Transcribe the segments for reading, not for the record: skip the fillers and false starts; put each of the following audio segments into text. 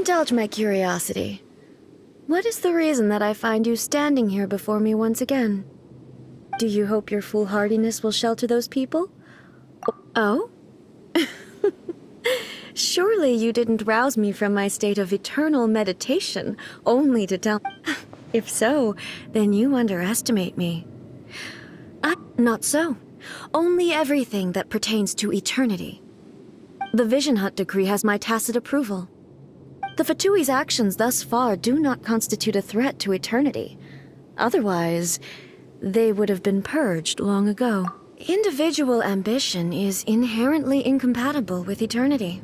indulge my curiosity. What is the reason that I find you standing here before me once again? Do you hope your foolhardiness will shelter those people? Oh? Surely you didn't rouse me from my state of eternal meditation only to tell... If so, then you underestimate me. Not so. Only everything that pertains to eternity. The Vision Hut decree has my tacit approval. The Fatui's actions thus far do not constitute a threat to eternity. Otherwise, they would have been purged long ago. Individual ambition is inherently incompatible with eternity.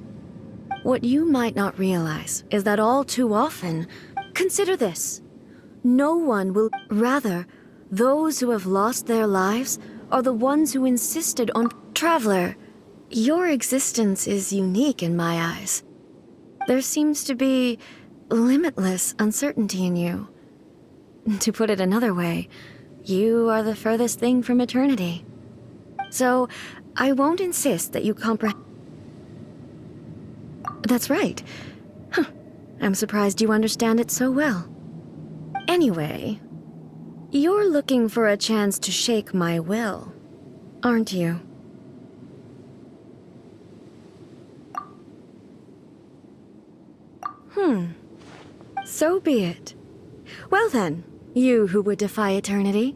What you might not realize is that all too often, consider this, no one will, rather, those who have lost their lives are the ones who insisted on... Traveler, your existence is unique in my eyes. There seems to be limitless uncertainty in you. To put it another way, you are the furthest thing from eternity. So, I won't insist that you comprehend... That's right. Huh. I'm surprised you understand it so well. Anyway, you're looking for a chance to shake my will, aren't you? So be it. Well then, you who would defy eternity,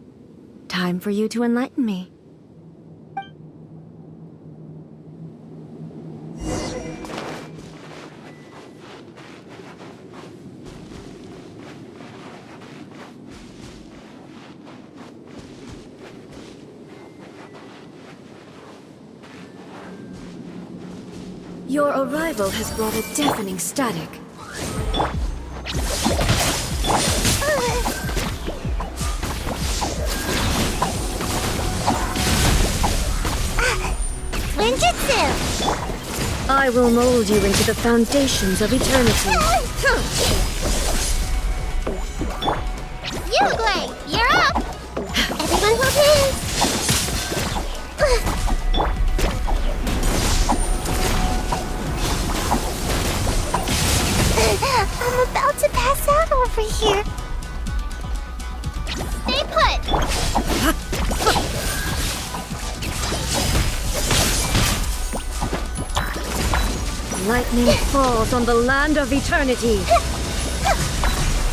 time for you to enlighten me. Your arrival has brought a deafening static. Ninjutsu! I will mold you into the foundations of eternity. Yugui, you're up! Everyone hold hands! I'm about to pass out over here. Stay put! Lightning falls on the land of eternity.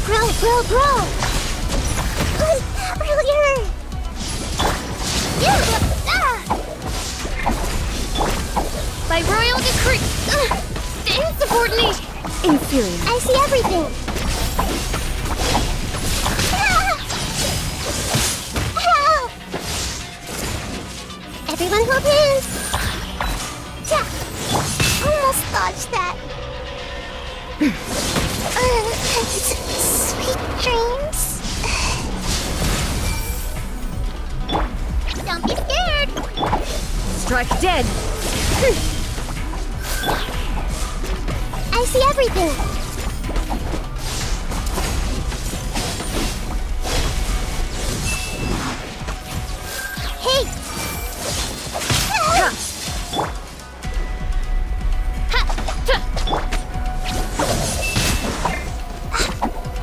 Grow! Earlier! By royal decree! The insubordinate! Inferior. I see everything! Help! Everyone hold hands! Almost dodged that. Sweet dreams. Don't be scared. Strike dead. I see everything. Hey.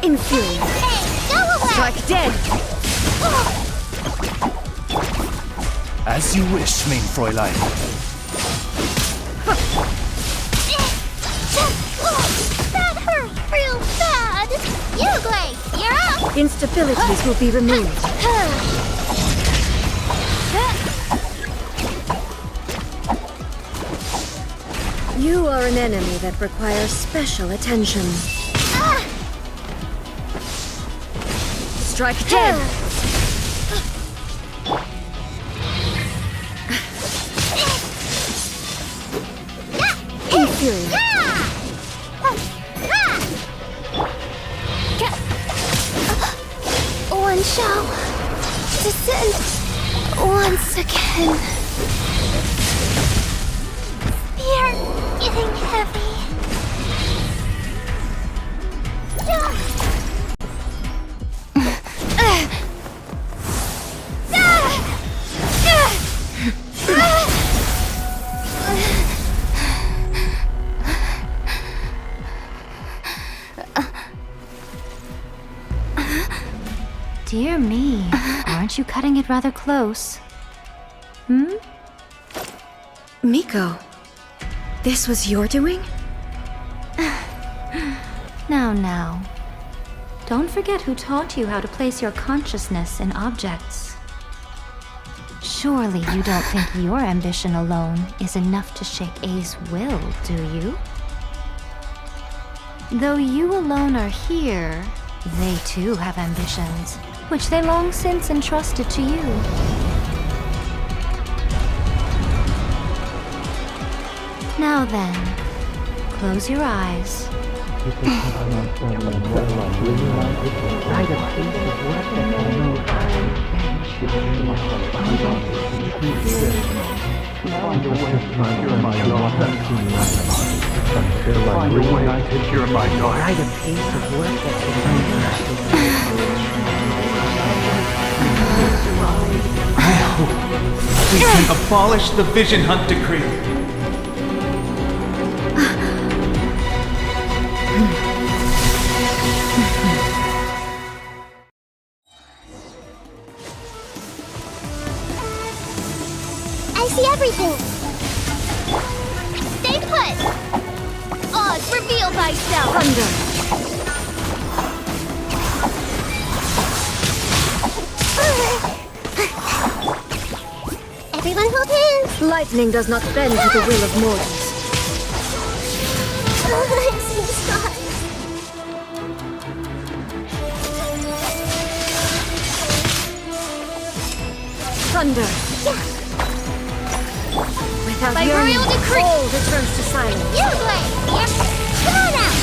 Inferior. Hey, go away. Strike dead. As you wish, mein Fräulein. That hurt real bad. Yugui, you're up. Instabilities will be removed. You are an enemy that requires special attention. Strike dead. Inferior. One shall descend once again. Spear getting heavy. Dear me, aren't you cutting it rather close? Miko, this was your doing? Now. Don't forget who taught you how to place your consciousness in objects. Surely you don't think your ambition alone is enough to shake Ei's will, do you? Though you alone are here, they too have ambitions, which they long since entrusted to you. Now then, close your eyes. We can abolish the Vision Hunt Decree. I see everything. Stay put. Oz, reveal thyself. Thunder! Everyone hold hands. Lightning does not bend to the will of mortals. I see the stars. Thunder! Yeah. Without By yearning, royal decree. all returns to silence. You play. Yep. Come on out.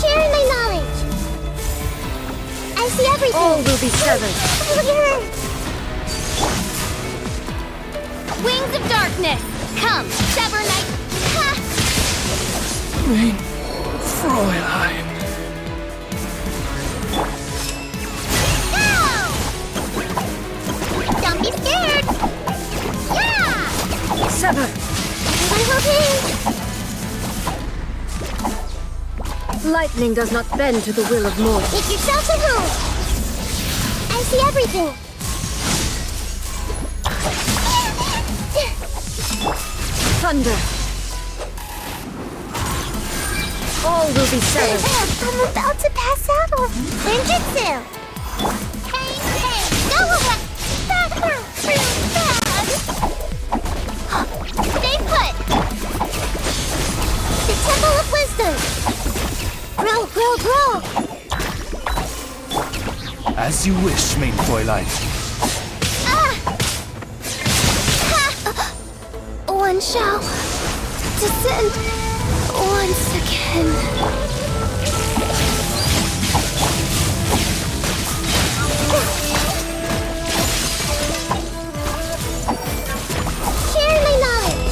Sharing my knowledge. I see everything. All will be severed. Wings of darkness. Come, sever night. Ha! Mein Fräulein. Go! Don't be scared. Yeah! Sever! Everyone hold hands. Lightning does not bend to the will of mortals. Make yourself at home. I see everything. Thunder! All will be severed. I'm about to pass out. Ninjutsu. Hey, go away. That hurts real bad. Stay put. The Temple of Wisdom. Grow. As you wish, mein Fräulein. One shall descend once again. Share my knowledge.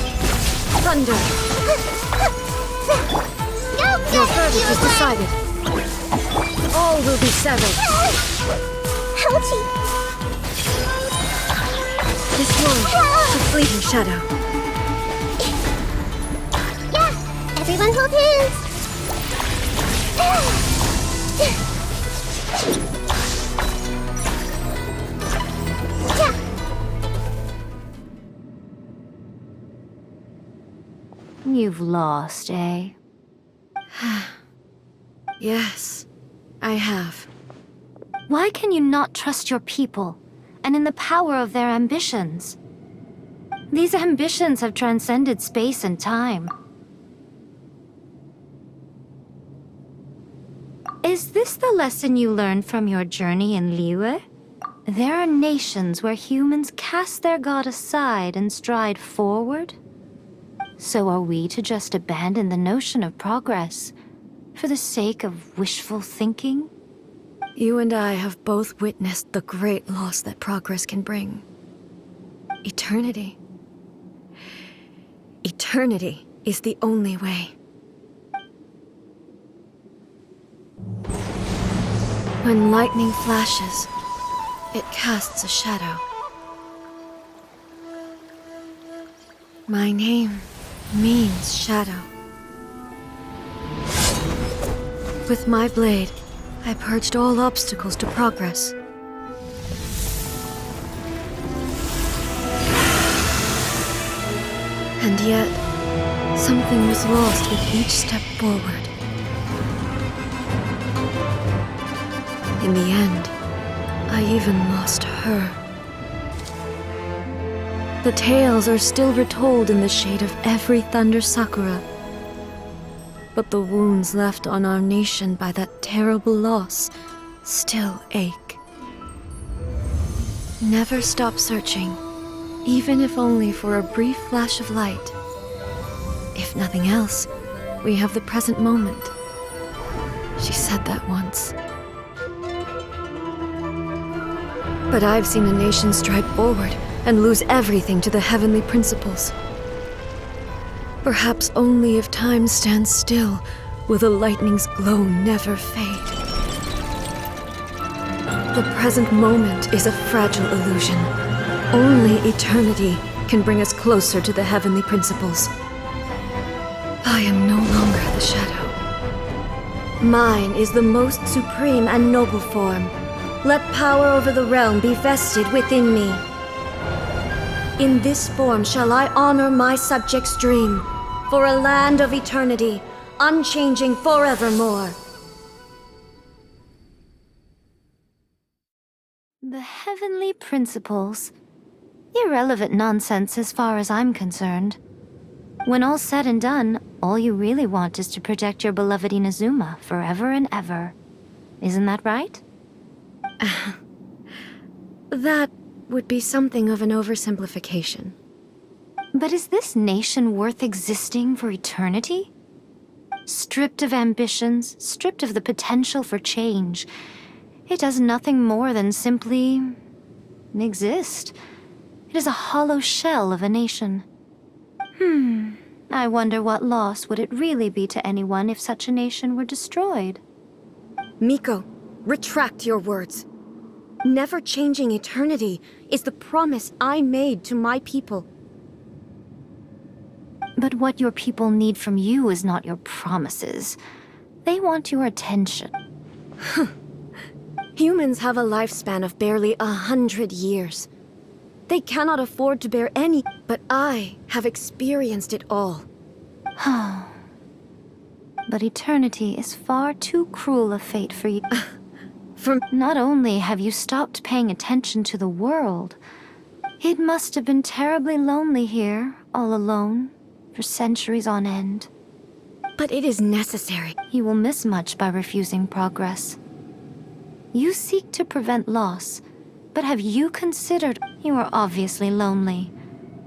Thunder! Go Your get verdict it, is decided. All will be severed. Ouchie. This world is a fleeting shadow. Yeah, everyone hold hands. Yeah. You've lost, eh? Yes, I have. Why can you not trust your people, and in the power of their ambitions? These ambitions have transcended space and time. Is this the lesson you learned from your journey in Liyue? There are nations where humans cast their god aside and stride forward. So are we to just abandon the notion of progress for the sake of wishful thinking? You and I have both witnessed the great loss that progress can bring. Eternity. Eternity is the only way. When lightning flashes, it casts a shadow. My name means shadow. With my blade, I purged all obstacles to progress. And yet, something was lost with each step forward. In the end, I even lost her. The tales are still retold in the shade of every thunder sakura. But the wounds left on our nation by that terrible loss still ache. Never stop searching, even if only for a brief flash of light. If nothing else, we have the present moment. She said that once. But I've seen a nation stride forward and lose everything to the heavenly principles. Perhaps only if time stands still will the lightning's glow never fade. The present moment is a fragile illusion. Only eternity can bring us closer to the heavenly principles. I am no longer the shadow. Mine is the most supreme and noble form. Let power over the realm be vested within me. In this form shall I honor my subjects' dream, for a land of eternity, unchanging forevermore. The heavenly principles. Irrelevant nonsense as far as I'm concerned. When all's said and done, all you really want is to protect your beloved Inazuma forever and ever. Isn't that right? That would be something of an oversimplification. But is this nation worth existing for eternity? Stripped of ambitions, stripped of the potential for change, it does nothing more than simply exist. It is a hollow shell of a nation. I wonder what loss would it really be to anyone if such a nation were destroyed? Miko, retract your words. Never changing eternity is the promise I made to my people. But what your people need from you is not your promises. They want your attention. Humans have a lifespan of barely 100 years. They cannot afford to bear any, but I have experienced it all. But eternity is far too cruel a fate for you. For Not only have you stopped paying attention to the world, it must have been terribly lonely here, all alone, for centuries on end. But it is necessary. You will miss much by refusing progress. You seek to prevent loss, but have you considered you are obviously lonely?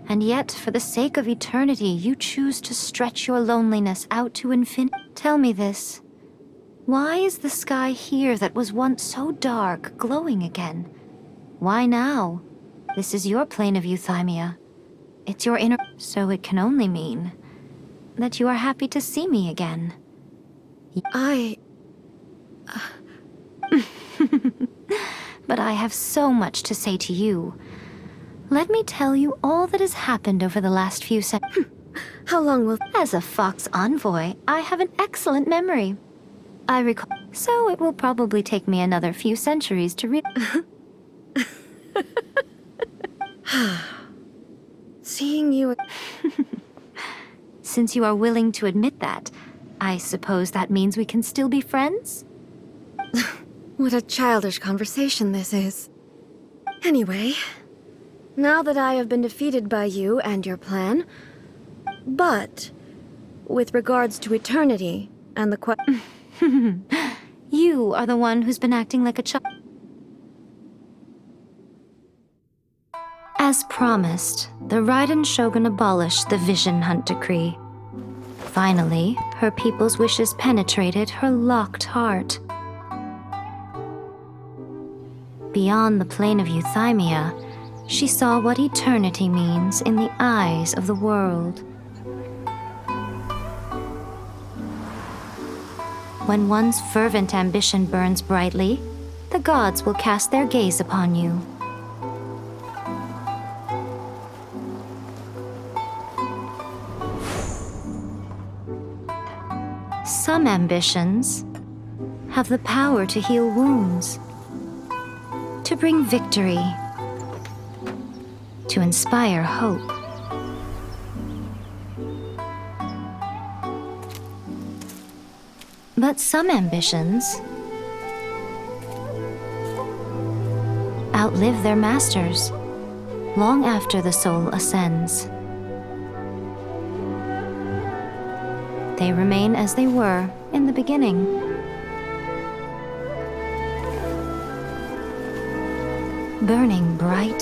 And yet, for the sake of eternity, you choose to stretch your loneliness out to infinity. Tell me this. Why is the sky here that was once so dark glowing again? Why now? This is your plane of euthymia. It's your inner... So it can only mean that you are happy to see me again. But I have so much to say to you. Let me tell you all that has happened over the last few seconds. How long will... As a fox envoy, I have an excellent memory. I recall... So it will probably take me another few centuries to read... Seeing you... Since you are willing to admit that, I suppose that means we can still be friends? What a childish conversation this is. Anyway, now that I have been defeated by you and your plan, but with regards to eternity and the You are the one who's been acting like a child. As promised, the Raiden Shogun abolished the Vision Hunt decree. Finally, her people's wishes penetrated her locked heart. Beyond the plane of euthymia, she saw what eternity means in the eyes of the world. When one's fervent ambition burns brightly, the gods will cast their gaze upon you. Some ambitions have the power to heal wounds, to bring victory, to inspire hope. But some ambitions outlive their masters long after the soul ascends. They remain as they were in the beginning. Burning bright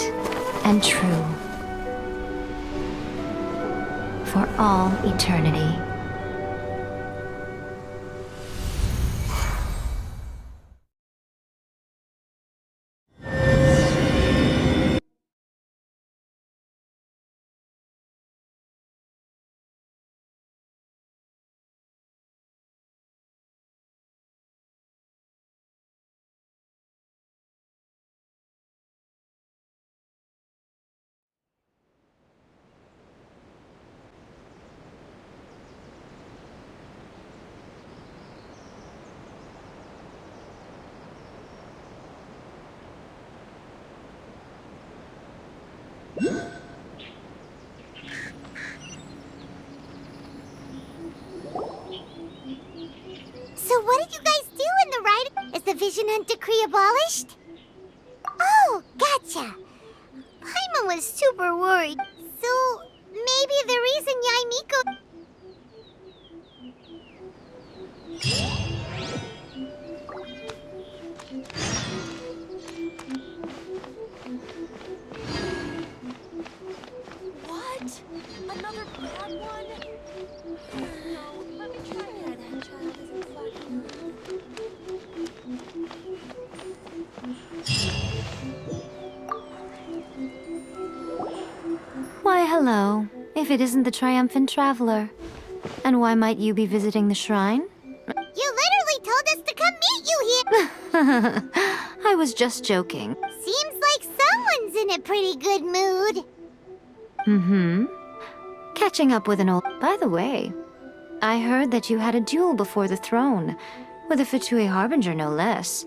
and true for all eternity. So what did you guys do in the Raiden? Is the Vision Hunt decree abolished? Oh, gotcha. Paimon was super worried. So maybe the reason Yaimiko... What? Another bad one? No, let me try that. That child isn't fucking. Why, hello, if it isn't the triumphant traveler. And why might you be visiting the shrine? You literally told us to come meet you here! I was just joking. Seems like someone's in a pretty good mood. Mm-hmm. Catching up with an old... By the way, I heard that you had a duel before the throne, with a Fatui Harbinger no less.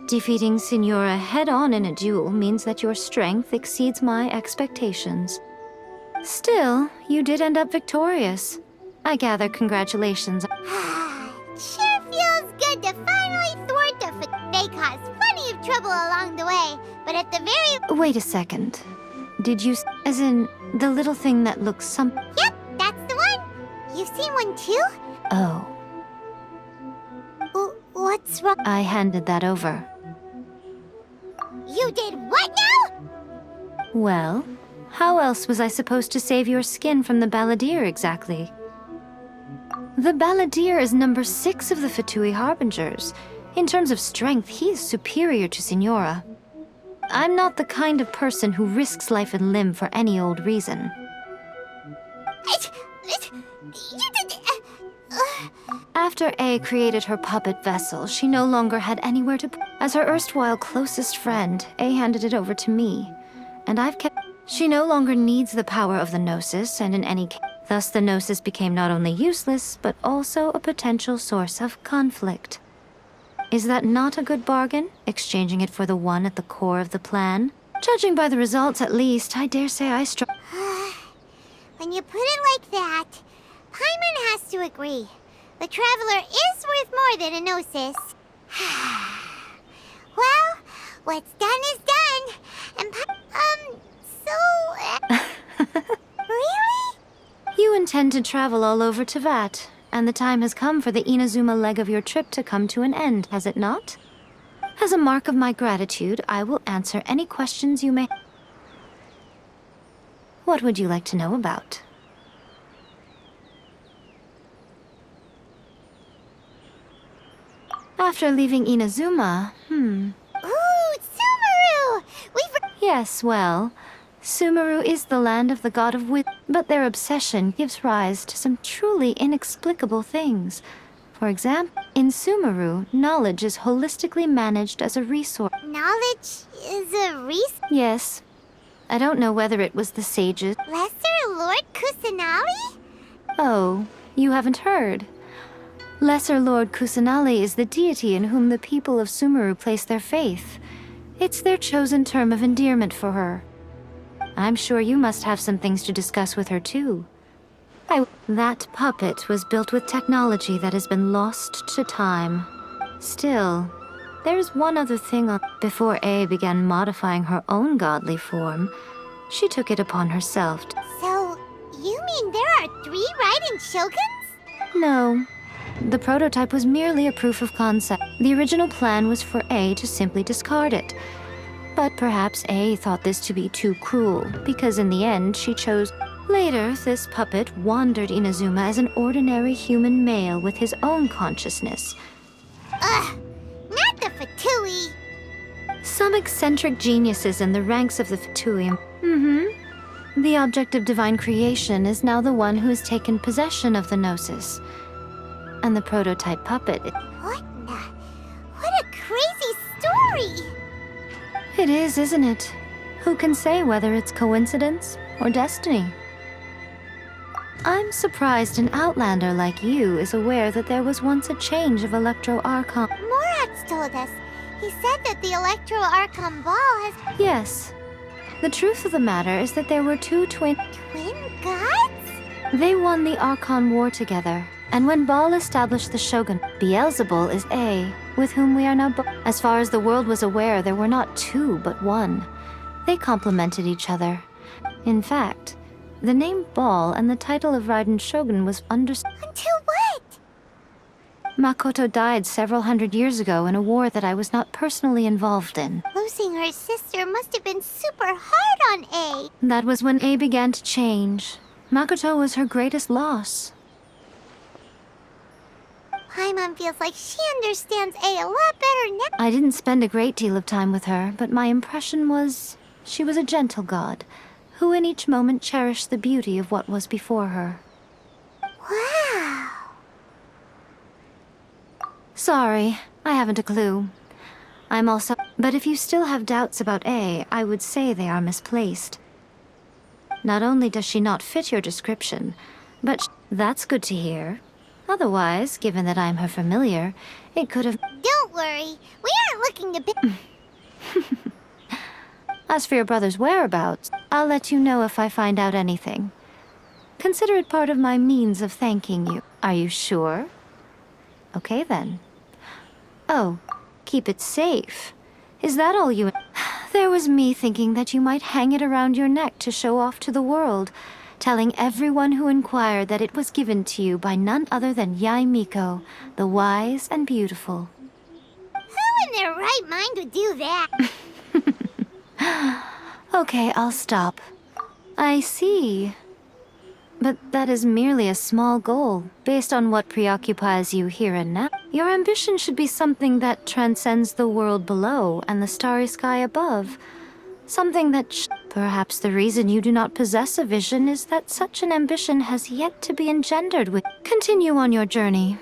Defeating Signora head-on in a duel means that your strength exceeds my expectations. Still, you did end up victorious. I gather congratulations. Sure feels good to finally thwart the They caused plenty of trouble along the way, but at the very... Wait a second. Did you... As in, the little thing that looks some... Yep, that's the one. You've seen one too? Oh. What's wrong? I handed that over. You did what now? Well, how else was I supposed to save your skin from the Balladeer exactly? The Balladeer is number 6 of the Fatui Harbingers. In terms of strength, he is superior to Signora. I'm not the kind of person who risks life and limb for any old reason. After Ei created her puppet vessel, she no longer had anywhere to... As her erstwhile closest friend, Ei handed it over to me. And I've kept... She no longer needs the power of the Gnosis, and in any case... Thus the Gnosis became not only useless, but also a potential source of conflict. Is that not a good bargain, exchanging it for the one at the core of the plan? Judging by the results, at least, I dare say I struck... When you put it like that, Paimon has to agree. The Traveler is worth more than a Gnosis. Well, what's done is done. And Really? You intend to travel all over Teyvat, and the time has come for the Inazuma leg of your trip to come to an end, has it not? As a mark of my gratitude, I will answer any questions you may... What would you like to know about? After leaving Inazuma, Ooh, Sumeru! Yes, well, Sumeru is the land of the god of wit, but their obsession gives rise to some truly inexplicable things. For example, in Sumeru, knowledge is holistically managed as a resource. Knowledge is a resource? Yes. I don't know whether it was the sages. Lesser Lord Kusanali? Oh, you haven't heard. Lesser Lord Kusanali is the deity in whom the people of Sumeru place their faith. It's their chosen term of endearment for her. I'm sure you must have some things to discuss with her too. That puppet was built with technology that has been lost to time. Still, there's one other thing before Ei began modifying her own godly form, she took it upon herself. So, you mean there are 3 Raiden Shoguns? No. The prototype was merely a proof of concept. The original plan was for Ei to simply discard it. But perhaps Ei thought this to be too cruel, because in the end she chose. Later, this puppet wandered Inazuma as an ordinary human male with his own consciousness. Ugh, not the Fatui. Some eccentric geniuses in the ranks of the Fatui. The object of divine creation is now the one who has taken possession of the Gnosis. And the prototype puppet. What a crazy story! It is, isn't it? Who can say whether it's coincidence or destiny? I'm surprised an outlander like you is aware that there was once a change of Electro Archon. Morat's told us. He said that the Electro Archon Ball has Yes. The truth of the matter is that there were 2 twin gods? They won the Archon War together, and when Baal established the Shogun, Beelzebul is Ei, with whom we are now As far as the world was aware, there were not 2, but 1. They complemented each other. In fact, the name Baal and the title of Raiden Shogun was understood. Until what? Makoto died several hundred years ago in a war that I was not personally involved in. Losing her sister must have been super hard on Ei. That was when Ei began to change. Makoto was her greatest loss. Paimon feels like she understands Ei a lot better now. I didn't spend a great deal of time with her, but my impression was she was a gentle god, who in each moment cherished the beauty of what was before her. Wow. Sorry, I haven't a clue. But if you still have doubts about Ei, I would say they are misplaced. Not only does she not fit your description, but that's good to hear. Otherwise, given that I'm her familiar, it could have... Don't worry. We aren't looking to As for your brother's whereabouts, I'll let you know if I find out anything. Consider it part of my means of thanking you. Are you sure? Okay then. Oh, keep it safe. Is that all you... There was me thinking that you might hang it around your neck to show off to the world, telling everyone who inquired that it was given to you by none other than Yae Miko, the wise and beautiful. Who in their right mind would do that? Okay, I'll stop. I see. But that is merely a small goal, based on what preoccupies you here and now. Your ambition should be something that transcends the world below and the starry sky above. Something that perhaps the reason you do not possess a vision is that such an ambition has yet to be engendered with. Continue on your journey.